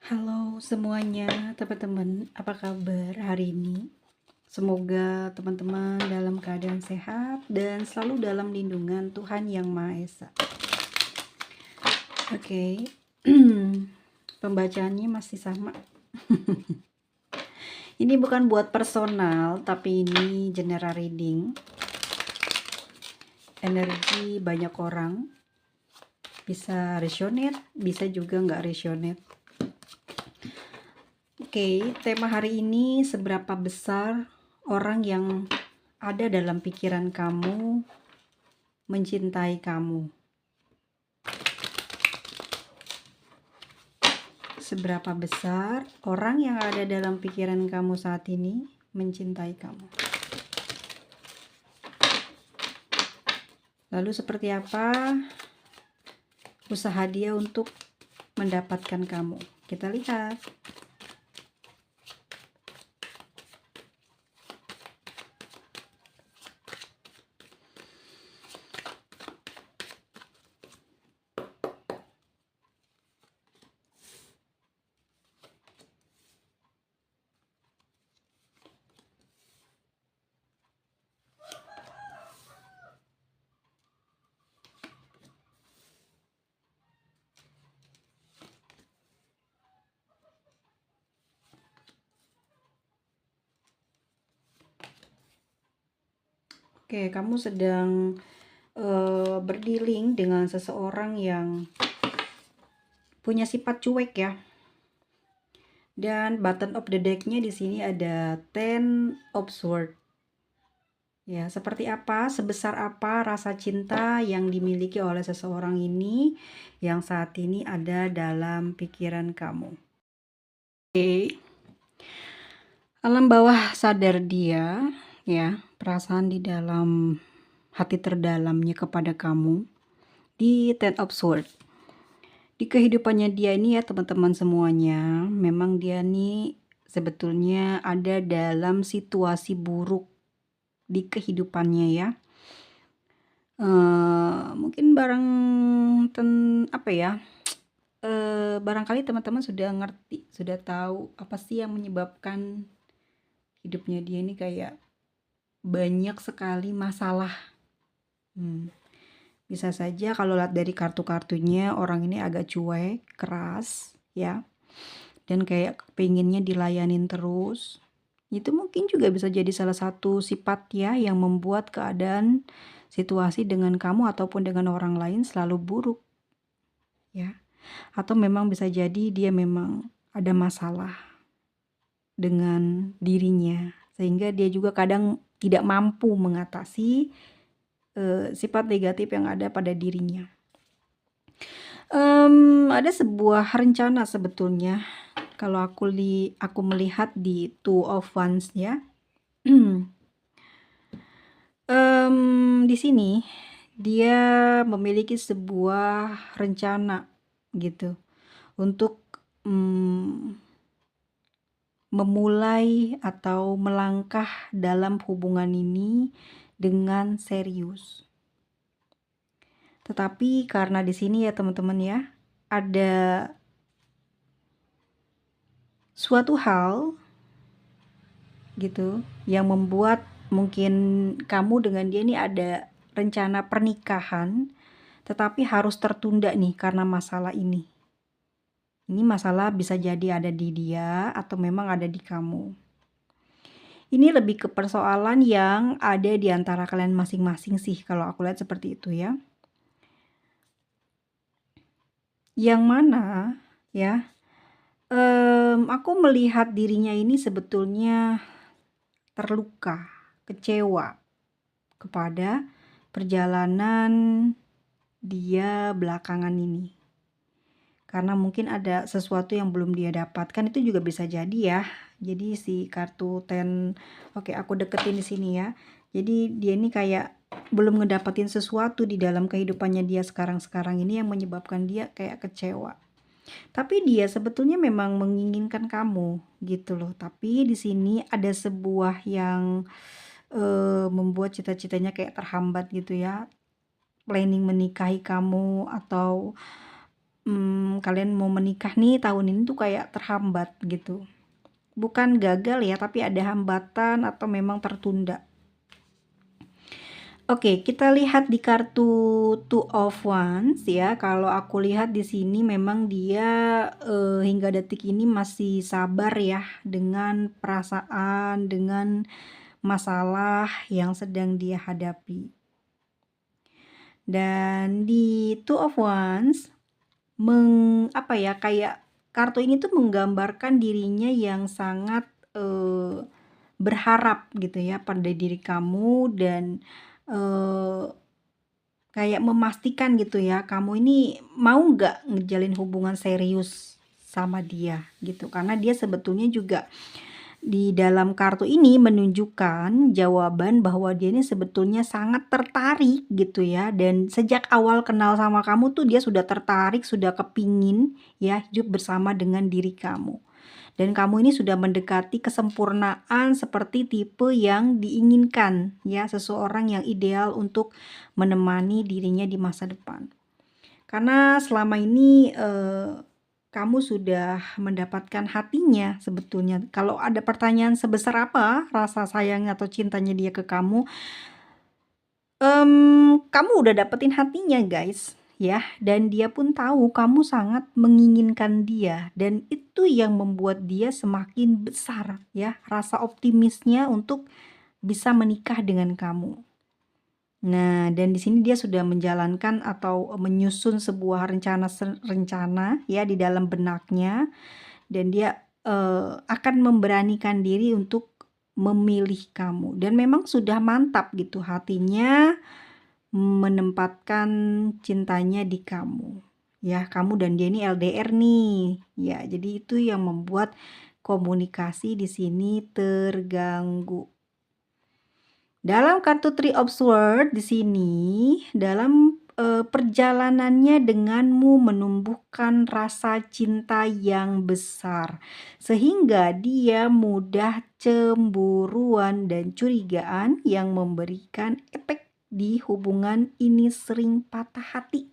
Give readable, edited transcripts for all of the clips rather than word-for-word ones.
Halo semuanya, teman-teman, apa kabar hari ini? Semoga teman-teman dalam keadaan sehat dan selalu dalam lindungan Tuhan Yang Maha Esa. Oke, pembacaannya masih sama. Ini bukan buat personal, tapi ini general reading. Energi banyak orang, bisa resonate, bisa juga nggak resonate. Oke, tema hari ini, seberapa besar orang yang ada dalam pikiran kamu mencintai kamu. Seberapa besar orang yang ada dalam pikiran kamu saat ini mencintai kamu. Lalu seperti apa usaha dia untuk mendapatkan kamu? Kita lihat. Oke, kamu sedang berdealing dengan seseorang yang punya sifat cuek ya. Dan bottom of the deck-nya di sini ada Ten of Swords. Ya, seperti apa, sebesar apa rasa cinta yang dimiliki oleh seseorang ini yang saat ini ada dalam pikiran kamu. Oke. Alam bawah sadar dia, ya, perasaan di dalam hati terdalamnya kepada kamu di Ten of Swords. Di kehidupannya dia ini ya teman-teman semuanya, memang dia nih sebetulnya ada dalam situasi buruk di kehidupannya ya. Mungkin barangkali teman-teman sudah ngerti, sudah tahu apa sih yang menyebabkan hidupnya dia ini kayak banyak sekali masalah. Bisa saja kalau lihat dari kartu-kartunya orang ini agak cuek, keras ya, dan kayak pengennya dilayanin terus. Itu mungkin juga bisa jadi salah satu sifat ya yang membuat keadaan situasi dengan kamu ataupun dengan orang lain selalu buruk ya. Atau memang bisa jadi dia memang ada masalah dengan dirinya sehingga dia juga kadang tidak mampu mengatasi sifat negatif yang ada pada dirinya. Ada sebuah rencana sebetulnya kalau aku melihat di Two of Wands ya. Di sini dia memiliki sebuah rencana gitu untuk memulai atau melangkah dalam hubungan ini dengan serius. Tetapi karena di sini ya teman-teman ya, ada suatu hal gitu yang membuat mungkin kamu dengan dia ini ada rencana pernikahan, tetapi harus tertunda nih karena masalah ini. Ini masalah bisa jadi ada di dia atau memang ada di kamu. Ini lebih ke persoalan yang ada di antara kalian masing-masing sih kalau aku lihat seperti itu ya. Yang mana ya, aku melihat dirinya ini sebetulnya terluka, kecewa kepada perjalanan dia belakangan ini. Karena mungkin ada sesuatu yang belum dia dapatkan, itu juga bisa jadi ya. Jadi si kartu oke aku deketin di sini ya. Jadi dia ini kayak belum ngedapetin sesuatu di dalam kehidupannya dia sekarang ini yang menyebabkan dia kayak kecewa. Tapi dia sebetulnya memang menginginkan kamu gitu loh. Tapi di sini ada sebuah yang membuat cita-citanya kayak terhambat gitu ya. Planning menikahi kamu atau kalian mau menikah nih tahun ini tuh kayak terhambat gitu. Bukan gagal ya, tapi ada hambatan atau memang tertunda. Oke, kita lihat di kartu Two of Wands ya. Kalau aku lihat di sini memang dia hingga detik ini masih sabar ya dengan perasaan, dengan masalah yang sedang dia hadapi. Dan di Two of Wands kayak kartu ini tuh menggambarkan dirinya yang sangat berharap gitu ya pada diri kamu dan kayak memastikan gitu ya kamu ini mau nggak ngejalin hubungan serius sama dia gitu, karena dia sebetulnya juga di dalam kartu ini menunjukkan jawaban bahwa dia ini sebetulnya sangat tertarik gitu ya, dan sejak awal kenal sama kamu tuh dia sudah tertarik, sudah kepingin ya hidup bersama dengan diri kamu. Dan kamu ini sudah mendekati kesempurnaan seperti tipe yang diinginkan ya, seseorang yang ideal untuk menemani dirinya di masa depan. Karena selama ini kamu sudah mendapatkan hatinya sebetulnya. Kalau ada pertanyaan sebesar apa rasa sayang atau cintanya dia ke kamu, kamu udah dapetin hatinya guys ya, dan dia pun tahu kamu sangat menginginkan dia, dan itu yang membuat dia semakin besar ya rasa optimisnya untuk bisa menikah dengan kamu. Nah, dan di sini dia sudah menjalankan atau menyusun sebuah rencana ya di dalam benaknya, dan dia akan memberanikan diri untuk memilih kamu, dan memang sudah mantap gitu hatinya menempatkan cintanya di kamu ya. Kamu dan dia ini LDR nih ya, jadi itu yang membuat komunikasi di sini terganggu. Dalam kartu Three of Swords di sini, dalam perjalanannya denganmu menumbuhkan rasa cinta yang besar, sehingga dia mudah cemburuan dan curigaan yang memberikan efek di hubungan ini sering patah hati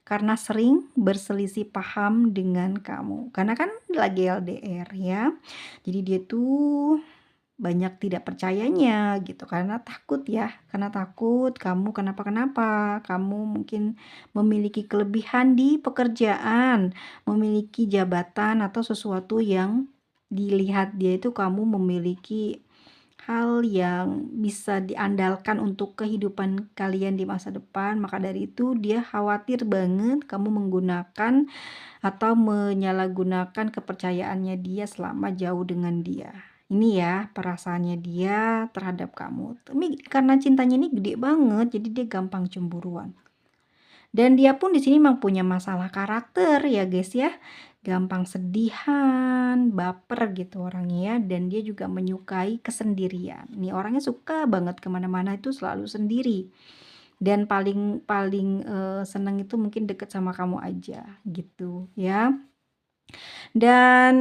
karena sering berselisih paham dengan kamu. Karena kan lagi LDR ya. Jadi dia tuh banyak tidak percayanya gitu, karena takut kamu kenapa-kenapa, kamu mungkin memiliki kelebihan di pekerjaan, memiliki jabatan atau sesuatu yang dilihat dia itu kamu memiliki hal yang bisa diandalkan untuk kehidupan kalian di masa depan. Maka dari itu dia khawatir banget kamu menggunakan atau menyalahgunakan kepercayaannya dia selama jauh dengan dia. Ini ya perasaannya dia terhadap kamu. Tapi karena cintanya ini gede banget, jadi dia gampang cemburuan. Dan dia pun di sini memang punya masalah karakter ya guys ya. Gampang sedihan, baper gitu orangnya ya, dan dia juga menyukai kesendirian. Nih orangnya suka banget kemana-mana itu selalu sendiri. Dan paling seneng itu mungkin deket sama kamu aja gitu ya. Dan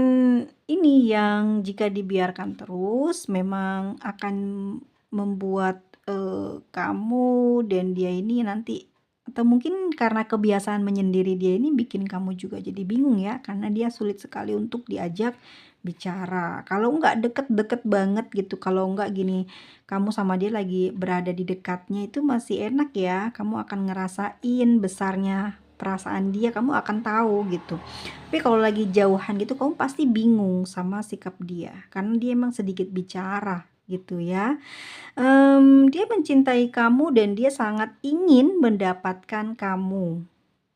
ini yang jika dibiarkan terus memang akan membuat kamu dan dia ini nanti, atau mungkin karena kebiasaan menyendiri dia ini bikin kamu juga jadi bingung ya, karena dia sulit sekali untuk diajak bicara. Kalau nggak deket-deket banget gitu, kalau nggak gini, kamu sama dia lagi berada di dekatnya itu masih enak ya, kamu akan ngerasain besarnya perasaan dia, kamu akan tahu gitu. Tapi kalau lagi jauhan gitu kamu pasti bingung sama sikap dia, karena dia emang sedikit bicara gitu ya. Dia mencintai kamu dan dia sangat ingin mendapatkan kamu,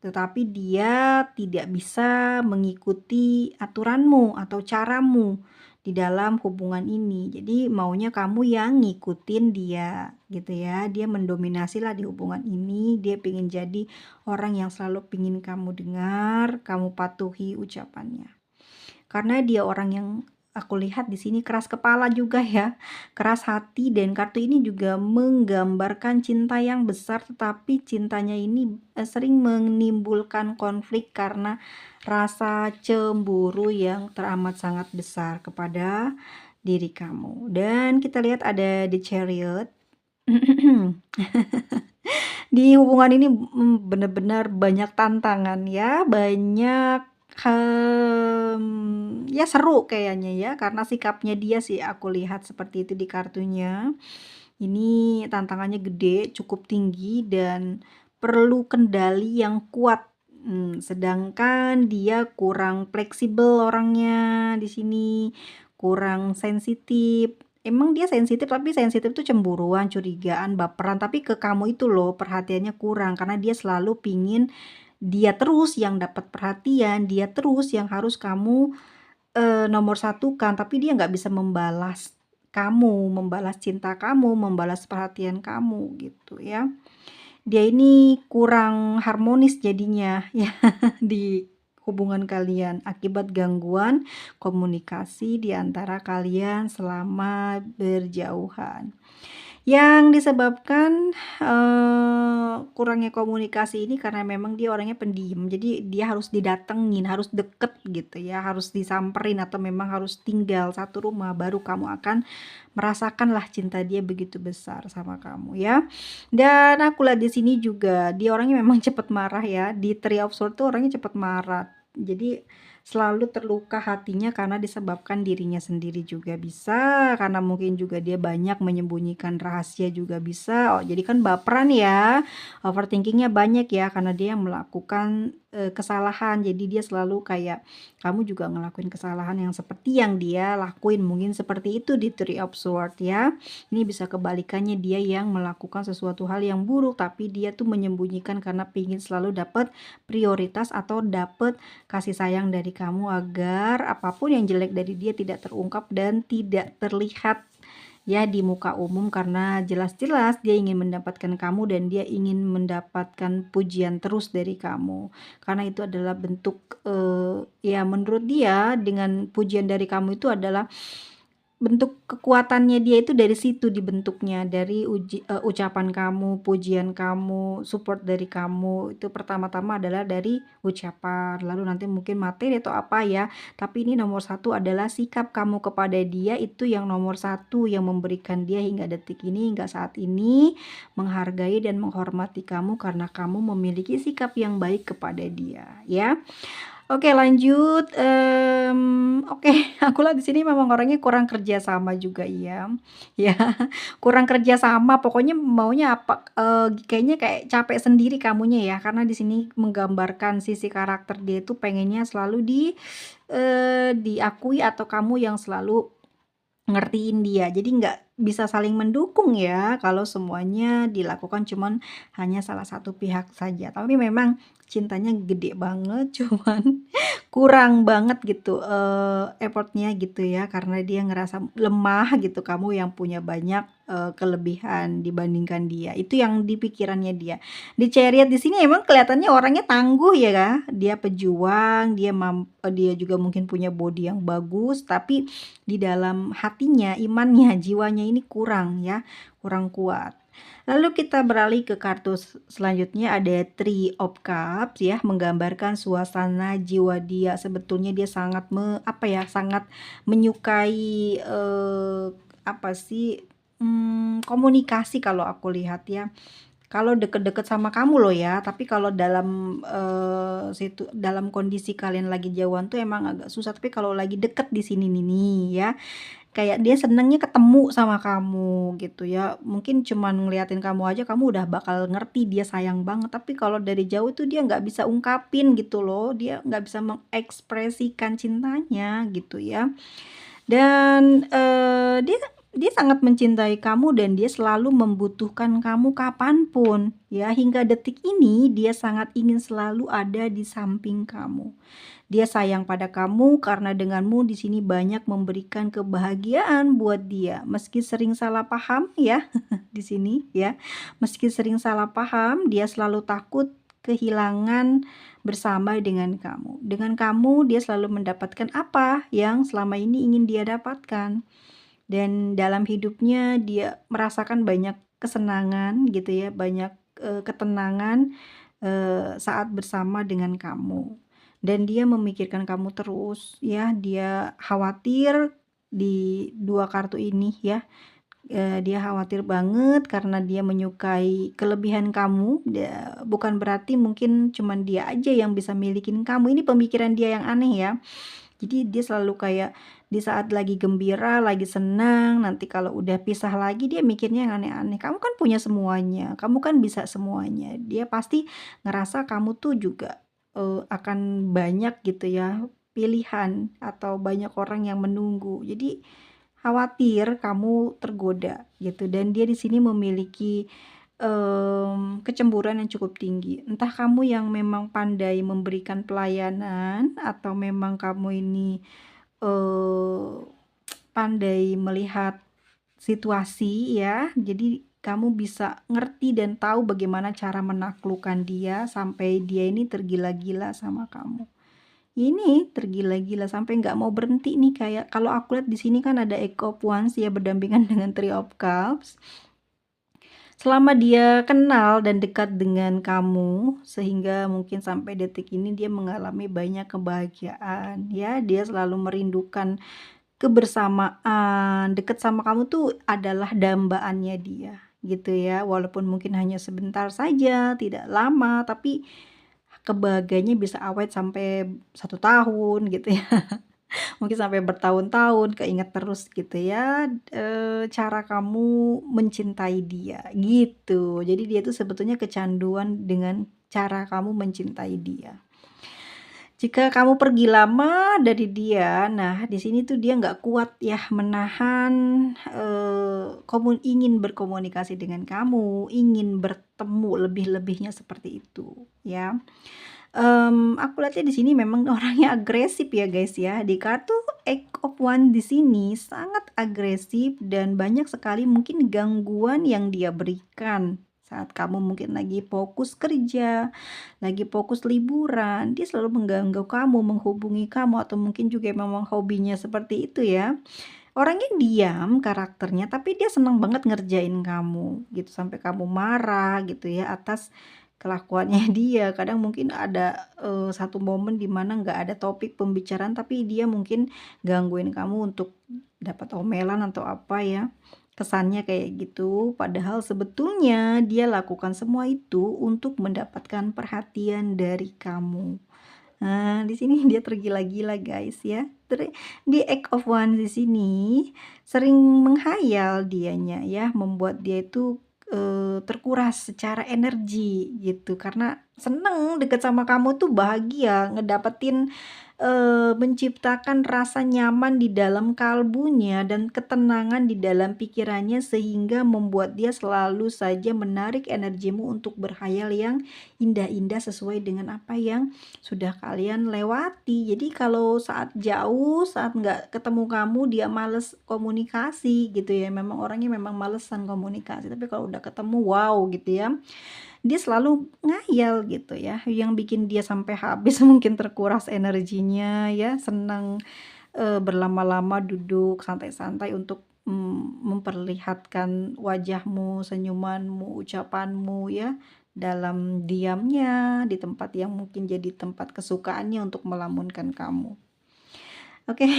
tetapi dia tidak bisa mengikuti aturanmu atau caramu di dalam hubungan ini. Jadi maunya kamu yang ngikutin dia gitu ya. Dia mendominasi lah di hubungan ini. Dia pengen jadi orang yang selalu pengen kamu dengar, kamu patuhi ucapannya. Karena dia orang yang aku lihat di sini keras kepala juga ya, keras hati, dan kartu ini juga menggambarkan cinta yang besar, tetapi cintanya ini sering menimbulkan konflik karena rasa cemburu yang teramat sangat besar kepada diri kamu. Dan kita lihat ada The Chariot. Di hubungan ini, bener-bener banyak tantangan ya, banyak, ya seru kayaknya ya, karena sikapnya dia sih aku lihat seperti itu di kartunya. Ini tantangannya gede, cukup tinggi dan perlu kendali yang kuat. Sedangkan dia kurang fleksibel orangnya di sini, kurang sensitif. Emang dia sensitif, tapi sensitif tuh cemburuan, curigaan, baperan, tapi ke kamu itu loh perhatiannya kurang karena dia selalu pingin dia terus yang dapat perhatian, dia terus yang harus kamu nomor satukan, tapi dia nggak bisa membalas kamu, membalas cinta kamu, membalas perhatian kamu gitu ya. Dia ini kurang harmonis jadinya ya di hubungan kalian akibat gangguan komunikasi di antara kalian selama berjauhan. Yang disebabkan, kurangnya komunikasi ini karena memang dia orangnya pendiam, jadi dia harus didatengin, harus deket gitu ya, harus disamperin atau memang harus tinggal satu rumah, baru kamu akan merasakanlah cinta dia begitu besar sama kamu ya. Dan aku lihat di sini juga dia orangnya memang cepet marah ya, di Three of Swords tuh orangnya cepet marah. Jadi selalu terluka hatinya karena disebabkan dirinya sendiri juga bisa, karena mungkin juga dia banyak menyembunyikan rahasia juga bisa. Oh, jadi kan baperan ya, overthinkingnya banyak ya, karena dia yang melakukan kesalahan. Jadi dia selalu kayak kamu juga ngelakuin kesalahan yang seperti yang dia lakuin. Mungkin seperti itu di Three of Swords ya. Ini bisa kebalikannya, dia yang melakukan sesuatu hal yang buruk, tapi dia tuh menyembunyikan karena pingin selalu dapat prioritas atau dapat kasih sayang dari kamu agar apapun yang jelek dari dia tidak terungkap dan tidak terlihat ya di muka umum, karena jelas-jelas dia ingin mendapatkan kamu dan dia ingin mendapatkan pujian terus dari kamu. Karena itu adalah bentuk ya menurut dia dengan pujian dari kamu itu adalah bentuk kekuatannya dia itu dari situ dibentuknya, dari ucapan kamu, pujian kamu, support dari kamu. Itu pertama-tama adalah dari ucapan, lalu nanti mungkin materi atau apa ya. Tapi ini nomor satu adalah sikap kamu kepada dia, itu yang nomor satu yang memberikan dia hingga detik ini, hingga saat ini menghargai dan menghormati kamu karena kamu memiliki sikap yang baik kepada dia, ya. Oke lanjut, oke aku lihat di sini memang orangnya kurang kerja sama juga ya, ya kurang kerja sama pokoknya maunya apa, kayaknya kayak capek sendiri kamunya ya karena di sini menggambarkan sisi karakter dia itu pengennya selalu diakui atau kamu yang selalu ngertiin dia. Jadi nggak bisa saling mendukung ya kalau semuanya dilakukan cuman hanya salah satu pihak saja. Tapi memang cintanya gede banget cuman kurang banget gitu, effort-nya gitu ya karena dia ngerasa lemah gitu, kamu yang punya banyak, kelebihan dibandingkan dia. Itu yang di pikirannya dia. Di Chariot di sini emang kelihatannya orangnya tangguh ya, dia pejuang, dia juga mungkin punya body yang bagus, tapi di dalam hatinya, imannya, jiwanya ini kurang ya, kurang kuat. Lalu kita beralih ke kartu selanjutnya, ada Three of Cups ya, menggambarkan suasana jiwa dia. Sebetulnya dia sangat sangat menyukai apa sih? Komunikasi kalau aku lihat ya. Kalau deket-deket sama kamu loh ya, tapi kalau dalam dalam kondisi kalian lagi jauhan tuh emang agak susah, tapi kalau lagi deket di sini nih ya, kayak dia senengnya ketemu sama kamu gitu ya. Mungkin cuman ngeliatin kamu aja kamu udah bakal ngerti dia sayang banget, tapi kalau dari jauh tuh dia nggak bisa ungkapin gitu loh, dia nggak bisa mengekspresikan cintanya gitu ya. Dan dia sangat mencintai kamu dan dia selalu membutuhkan kamu kapanpun ya, hingga detik ini dia sangat ingin selalu ada di samping kamu. Dia sayang pada kamu karena denganmu di sini banyak memberikan kebahagiaan buat dia, meski sering salah paham ya di sini ya. Meski sering salah paham, dia selalu takut kehilangan bersama dengan kamu. Dengan kamu dia selalu mendapatkan apa yang selama ini ingin dia dapatkan. Dan dalam hidupnya dia merasakan banyak kesenangan gitu ya, banyak ketenangan saat bersama dengan kamu. Dan dia memikirkan kamu terus ya, dia khawatir di dua kartu ini ya. Dia khawatir banget karena dia menyukai kelebihan kamu, bukan berarti mungkin cuman dia aja yang bisa milikin kamu, ini pemikiran dia yang aneh ya. Jadi dia selalu kayak di saat lagi gembira, lagi senang, nanti kalau udah pisah lagi dia mikirnya yang aneh-aneh. Kamu kan punya semuanya, kamu kan bisa semuanya. Dia pasti ngerasa kamu tuh juga, akan banyak gitu ya pilihan atau banyak orang yang menunggu. Jadi khawatir kamu tergoda gitu dan dia di sini memiliki, kecemburuan yang cukup tinggi. Entah kamu yang memang pandai memberikan pelayanan atau memang kamu ini, eee, pandai melihat situasi ya. Jadi kamu bisa ngerti dan tahu bagaimana cara menaklukkan dia sampai dia ini tergila-gila sama kamu. Ini tergila-gila sampai nggak mau berhenti nih, kayak kalau aku lihat di sini kan ada Eight of Wands ya berdampingan dengan Three of Cups. Selama dia kenal dan dekat dengan kamu, sehingga mungkin sampai detik ini dia mengalami banyak kebahagiaan ya, dia selalu merindukan kebersamaan, deket sama kamu tuh adalah dambaannya dia, gitu ya. Walaupun mungkin hanya sebentar saja, tidak lama, tapi kebahagiaannya bisa awet sampai 1 tahun gitu ya. Mungkin sampai bertahun-tahun keinget terus gitu ya, cara kamu mencintai dia, gitu. Jadi dia tuh sebetulnya kecanduan dengan cara kamu mencintai dia. Jika kamu pergi lama dari dia, nah di sini tuh dia nggak kuat ya menahan, ingin berkomunikasi dengan kamu, ingin bertemu lebih-lebihnya seperti itu, ya. Aku lihatnya di sini memang orangnya agresif ya guys ya. Di kartu Eight of Wands di sini sangat agresif dan banyak sekali mungkin gangguan yang dia berikan saat kamu mungkin lagi fokus kerja, lagi fokus liburan, dia selalu mengganggu kamu, menghubungi kamu atau mungkin juga memang hobinya seperti itu ya. Orangnya diam karakternya, tapi dia senang banget ngerjain kamu gitu, sampai kamu marah gitu ya atas kelakuannya dia. Kadang mungkin ada, satu momen di mana nggak ada topik pembicaraan, tapi dia mungkin gangguin kamu untuk dapat omelan atau apa ya. Kesannya kayak gitu, padahal sebetulnya dia lakukan semua itu untuk mendapatkan perhatian dari kamu. Nah, di sini dia tergila-gila guys ya. Di Eight of Wands di sini sering menghayal dianya ya, membuat dia itu, terkuras secara energi gitu, karena seneng deket sama kamu tuh bahagia, ngedapetin, menciptakan rasa nyaman di dalam kalbunya dan ketenangan di dalam pikirannya sehingga membuat dia selalu saja menarik energimu untuk berhayal yang indah-indah sesuai dengan apa yang sudah kalian lewati. Jadi kalau saat jauh, saat nggak ketemu kamu, dia males komunikasi gitu ya. Memang orangnya memang malesan komunikasi. Tapi kalau udah ketemu, wow gitu ya. Dia selalu ngayal gitu ya. Yang bikin dia sampai habis mungkin terkuras energinya ya. Senang berlama-lama duduk santai-santai untuk memperlihatkan wajahmu, senyumanmu, ucapanmu ya dalam diamnya di tempat yang mungkin jadi tempat kesukaannya untuk melamunkan kamu. Oke,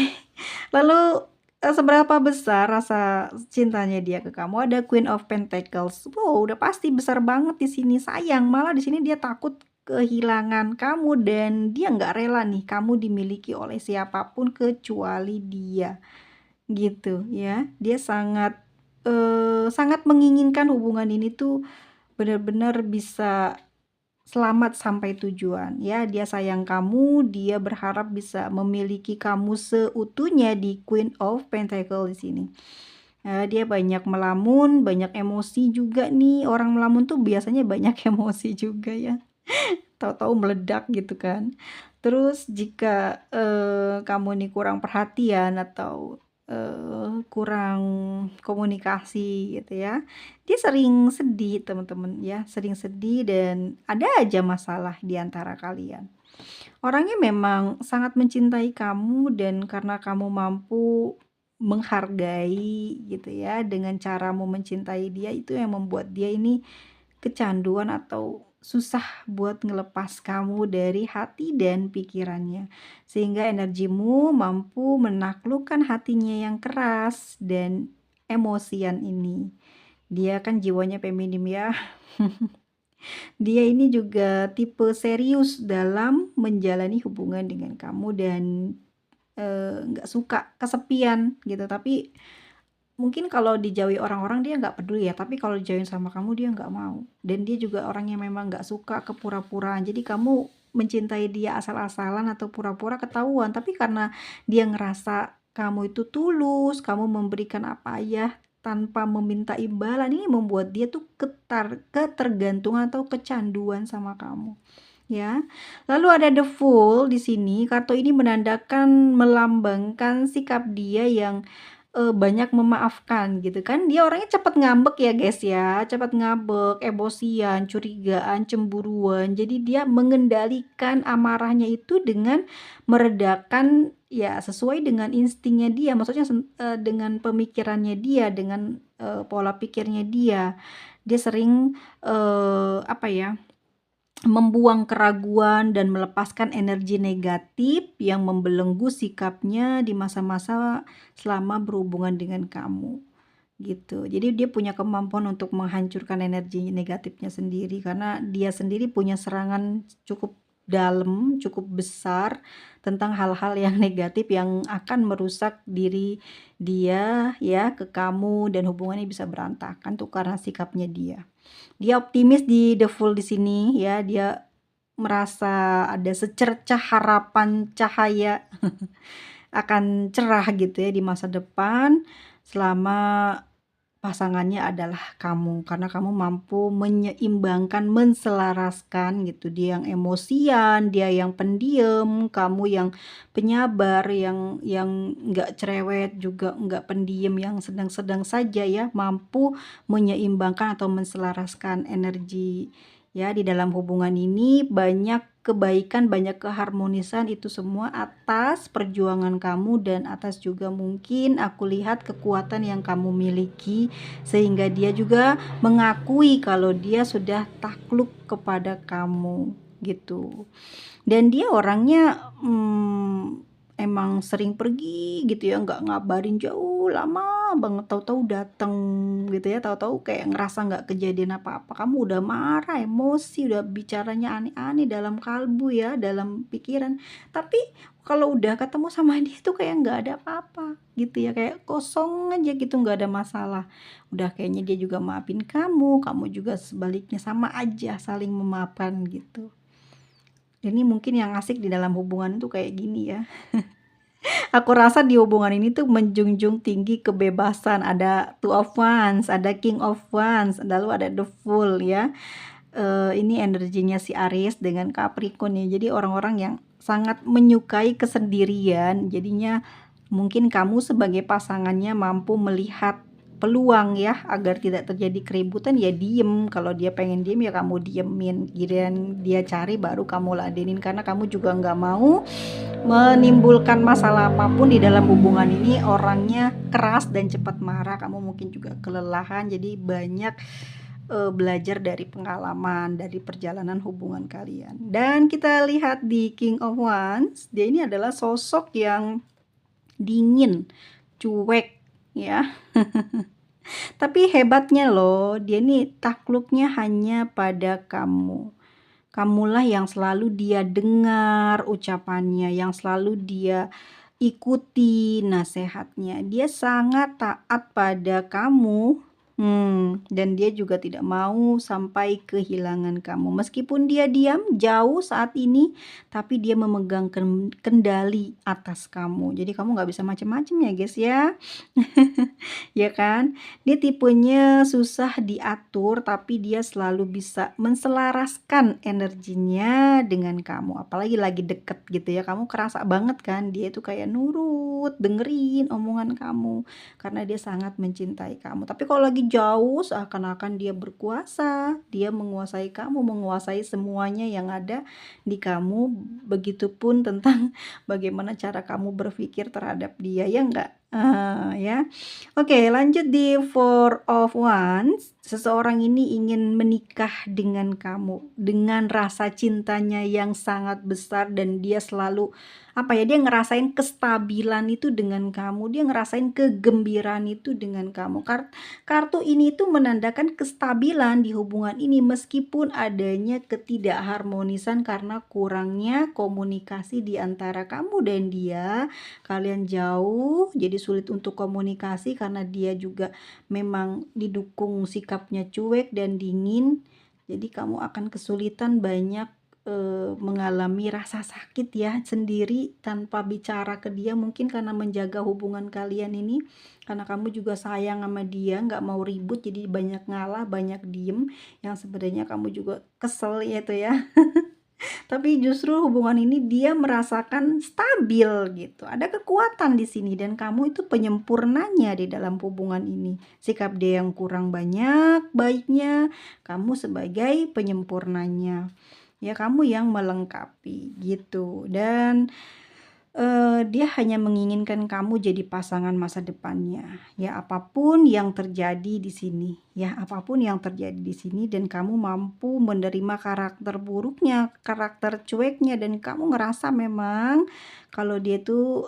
lalu seberapa besar rasa cintanya dia ke kamu? Ada Queen of Pentacles. Wow, udah pasti besar banget di sini. Sayang, malah di sini dia takut kehilangan kamu dan dia nggak rela nih kamu dimiliki oleh siapapun kecuali dia. Gitu ya. Dia sangat sangat menginginkan hubungan ini tuh benar-benar bisa selamat sampai tujuan ya. Dia sayang kamu, dia berharap bisa memiliki kamu seutuhnya di Queen of Pentacle di sini. Dia banyak melamun, banyak emosi juga nih. Orang melamun tuh biasanya banyak emosi juga ya. Tahu-tahu meledak gitu kan. Terus jika, kamu nih kurang perhatian atau, kurang komunikasi gitu ya, dia sering sedih teman-teman ya, sering sedih dan ada aja masalah di antara kalian. Orangnya memang sangat mencintai kamu dan karena kamu mampu menghargai gitu ya, dengan caramu mencintai dia itu yang membuat dia ini kecanduan atau susah buat ngelepas kamu dari hati dan pikirannya. Sehingga energimu mampu menaklukkan hatinya yang keras dan emosian ini. Dia kan jiwanya feminim ya. Dia ini juga tipe serius dalam menjalani hubungan dengan kamu dan nggak suka kesepian gitu. Tapi mungkin kalau dijauhi orang-orang dia nggak peduli ya, tapi kalau dijauhin sama kamu dia nggak mau. Dan dia juga orang yang memang nggak suka kepura-puraan. Jadi kamu mencintai dia asal-asalan atau pura-pura ketahuan, tapi karena dia ngerasa kamu itu tulus, kamu memberikan apa aja tanpa meminta imbalan, ini membuat dia tuh ketergantungan atau kecanduan sama kamu. Ya. Lalu ada the fool di sini. Kartu ini menandakan melambangkan sikap dia yang banyak memaafkan gitu kan. Dia orangnya cepat ngambek ya guys ya, cepat ngambek, emosian, curigaan, cemburuan. Jadi dia mengendalikan amarahnya itu dengan meredakan ya sesuai dengan instingnya dia, maksudnya dengan pemikirannya dia, dengan pola pikirnya dia. Dia sering apa ya, membuang keraguan dan melepaskan energi negatif yang membelenggu sikapnya di masa-masa selama berhubungan dengan kamu gitu. Jadi dia punya kemampuan untuk menghancurkan energi negatifnya sendiri karena dia sendiri punya serangan cukup dalam, cukup besar tentang hal-hal yang negatif yang akan merusak diri dia ya ke kamu, dan hubungannya bisa berantakan tuh karena sikapnya dia. Dia optimis di The Fool di sini ya, dia merasa ada secercah harapan cahaya akan cerah gitu ya di masa depan selama pasangannya adalah kamu, karena kamu mampu menyeimbangkan, menselaraskan gitu. Dia yang emosian, dia yang pendiam, kamu yang penyabar, yang nggak cerewet juga nggak pendiam, yang sedang-sedang saja ya, mampu menyeimbangkan atau menselaraskan energi ya. Di dalam hubungan ini banyak kebaikan, banyak keharmonisan, itu semua atas perjuangan kamu dan atas juga mungkin aku lihat kekuatan yang kamu miliki, sehingga dia juga mengakui kalau dia sudah takluk kepada kamu gitu. Dan dia orangnya emang sering pergi gitu ya, nggak ngabarin jauh lama banget, tahu-tahu datang gitu ya, tahu-tahu kayak ngerasa nggak kejadian apa-apa, kamu udah marah, emosi, udah bicaranya aneh-aneh dalam kalbu ya, dalam pikiran, tapi kalau udah ketemu sama dia tuh kayak nggak ada apa-apa gitu ya, kayak kosong aja gitu, nggak ada masalah. Udah kayaknya dia juga maafin kamu, kamu juga sebaliknya sama aja saling memaafkan gitu. Ini mungkin yang asik di dalam hubungan tuh kayak gini ya. Aku rasa di hubungan ini tuh menjunjung tinggi kebebasan, ada Two of Wands, ada King of Wands, lalu ada The Fool ya. Ini energinya si Aries dengan Capricorn ya. Jadi orang-orang yang sangat menyukai kesendirian. Jadinya mungkin kamu sebagai pasangannya mampu melihat peluang ya agar tidak terjadi keributan, ya diem. Kalau dia pengen diem ya kamu diemin, giliran dia cari baru kamu ladenin, karena kamu juga nggak mau menimbulkan masalah apapun di dalam hubungan ini. Orangnya keras dan cepat marah, kamu mungkin juga kelelahan, jadi banyak belajar dari pengalaman, dari perjalanan hubungan kalian. Dan kita lihat di King of Wands, dia ini adalah sosok yang dingin, cuek ya. Tapi hebatnya loh, dia nih takluknya hanya pada kamu. Kamulah yang selalu dia dengar ucapannya, yang selalu dia ikuti nasihatnya. Dia sangat taat pada kamu. Dan dia juga tidak mau sampai kehilangan kamu. Meskipun dia diam jauh saat ini, tapi dia memegang kendali atas kamu. Jadi kamu nggak bisa macam-macam ya guys ya. Ya kan? Dia tipenya susah diatur, tapi dia selalu bisa menselaraskan energinya dengan kamu. Apalagi lagi deket gitu ya, kamu kerasa banget kan dia itu kayak nurut, dengerin omongan kamu, karena dia sangat mencintai kamu. Tapi kalau lagi jauh seakan-akan dia berkuasa, dia menguasai kamu, menguasai semuanya yang ada di kamu. Begitupun tentang bagaimana cara kamu berpikir terhadap dia, ya enggak? Ya. Oke, lanjut di Four of Wands. Seseorang ini ingin menikah dengan kamu, dengan rasa cintanya yang sangat besar dan dia selalu, apa ya, dia ngerasain kestabilan itu dengan kamu, dia ngerasain kegembiraan itu dengan kamu. Kartu ini tuh menandakan kestabilan di hubungan ini meskipun adanya ketidakharmonisan karena kurangnya komunikasi di antara kamu dan dia. Kalian jauh, jadi sulit untuk komunikasi karena dia juga memang didukung sikapnya cuek dan dingin. Jadi kamu akan kesulitan banyak mengalami rasa sakit ya sendiri tanpa bicara ke dia, mungkin karena menjaga hubungan kalian ini, karena kamu juga sayang sama dia, nggak mau ribut, jadi banyak ngalah, banyak diem, yang sebenarnya kamu juga kesel ya itu ya. Tapi justru hubungan ini dia merasakan stabil gitu. Ada kekuatan di sini dan kamu itu penyempurnanya di dalam hubungan ini. Sikap dia yang kurang banyak baiknya, kamu sebagai penyempurnanya. Ya, kamu yang melengkapi gitu. Dan dia hanya menginginkan kamu jadi pasangan masa depannya. Ya, apapun yang terjadi di sini, ya, apapun yang terjadi di sini dan kamu mampu menerima karakter buruknya, karakter cueknya dan kamu ngerasa memang kalau dia tuh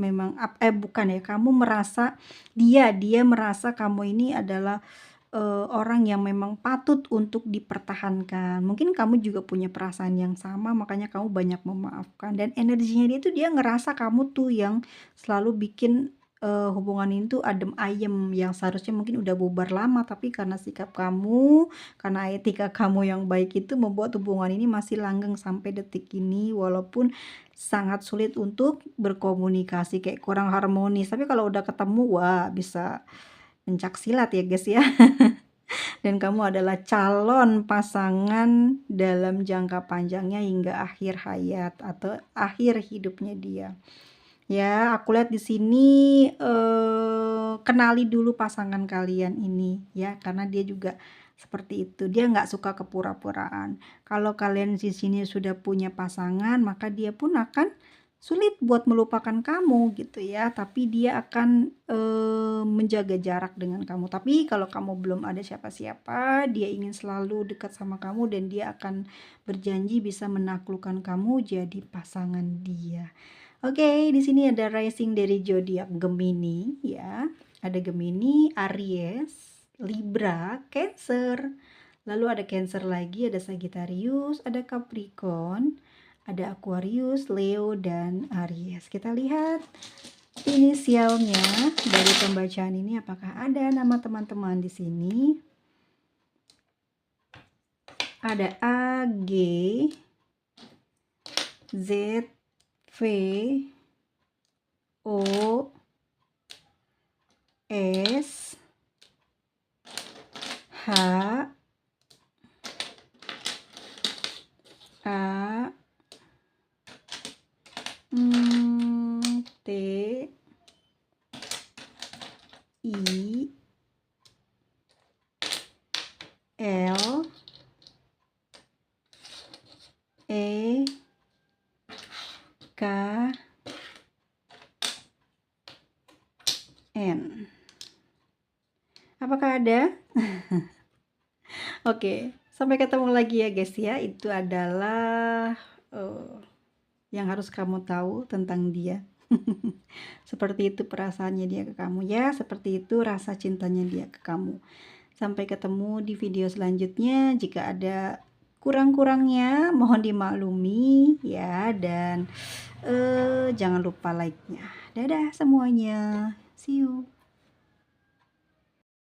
memang bukan ya, kamu merasa dia merasa kamu ini adalah orang yang memang patut untuk dipertahankan. Mungkin kamu juga punya perasaan yang sama, makanya kamu banyak memaafkan dan energinya dia tuh dia ngerasa kamu tuh yang selalu bikin, hubungan ini tuh adem ayem, yang seharusnya mungkin udah bubar lama, tapi karena sikap kamu, karena etika kamu yang baik itu membuat hubungan ini masih langgeng sampai detik ini, walaupun sangat sulit untuk berkomunikasi, kayak kurang harmonis. Tapi kalau udah ketemu, wah bisa pencak silat ya guys ya. Dan kamu adalah calon pasangan dalam jangka panjangnya hingga akhir hayat atau akhir hidupnya dia. Ya, aku lihat di sini kenali dulu pasangan kalian ini ya, karena dia juga seperti itu. Dia nggak suka kepura-puraan. Kalau kalian di sini sudah punya pasangan, maka dia pun akan sulit buat melupakan kamu gitu ya, tapi dia akan menjaga jarak dengan kamu. Tapi kalau kamu belum ada siapa-siapa, dia ingin selalu dekat sama kamu dan dia akan berjanji bisa menaklukkan kamu jadi pasangan dia. Oke, di sini ada rising dari zodiak Gemini ya. Ada Gemini, Aries, Libra, Cancer. Lalu ada Cancer lagi, ada Sagittarius, ada Capricorn, ada Aquarius, Leo, dan Aries. Kita lihat inisialnya dari pembacaan ini, apakah ada nama teman-teman di sini? Ada A, G, Z, V, O, S, H, A, T, I, L, E, K, N. Apakah ada? Oke, sampai ketemu lagi ya guys ya. Itu adalah yang harus kamu tahu tentang dia. Seperti itu perasaannya dia ke kamu ya, seperti itu rasa cintanya dia ke kamu. Sampai ketemu di video selanjutnya. Jika ada kurang-kurangnya mohon dimaklumi ya, dan jangan lupa like-nya. Dadah semuanya, see you.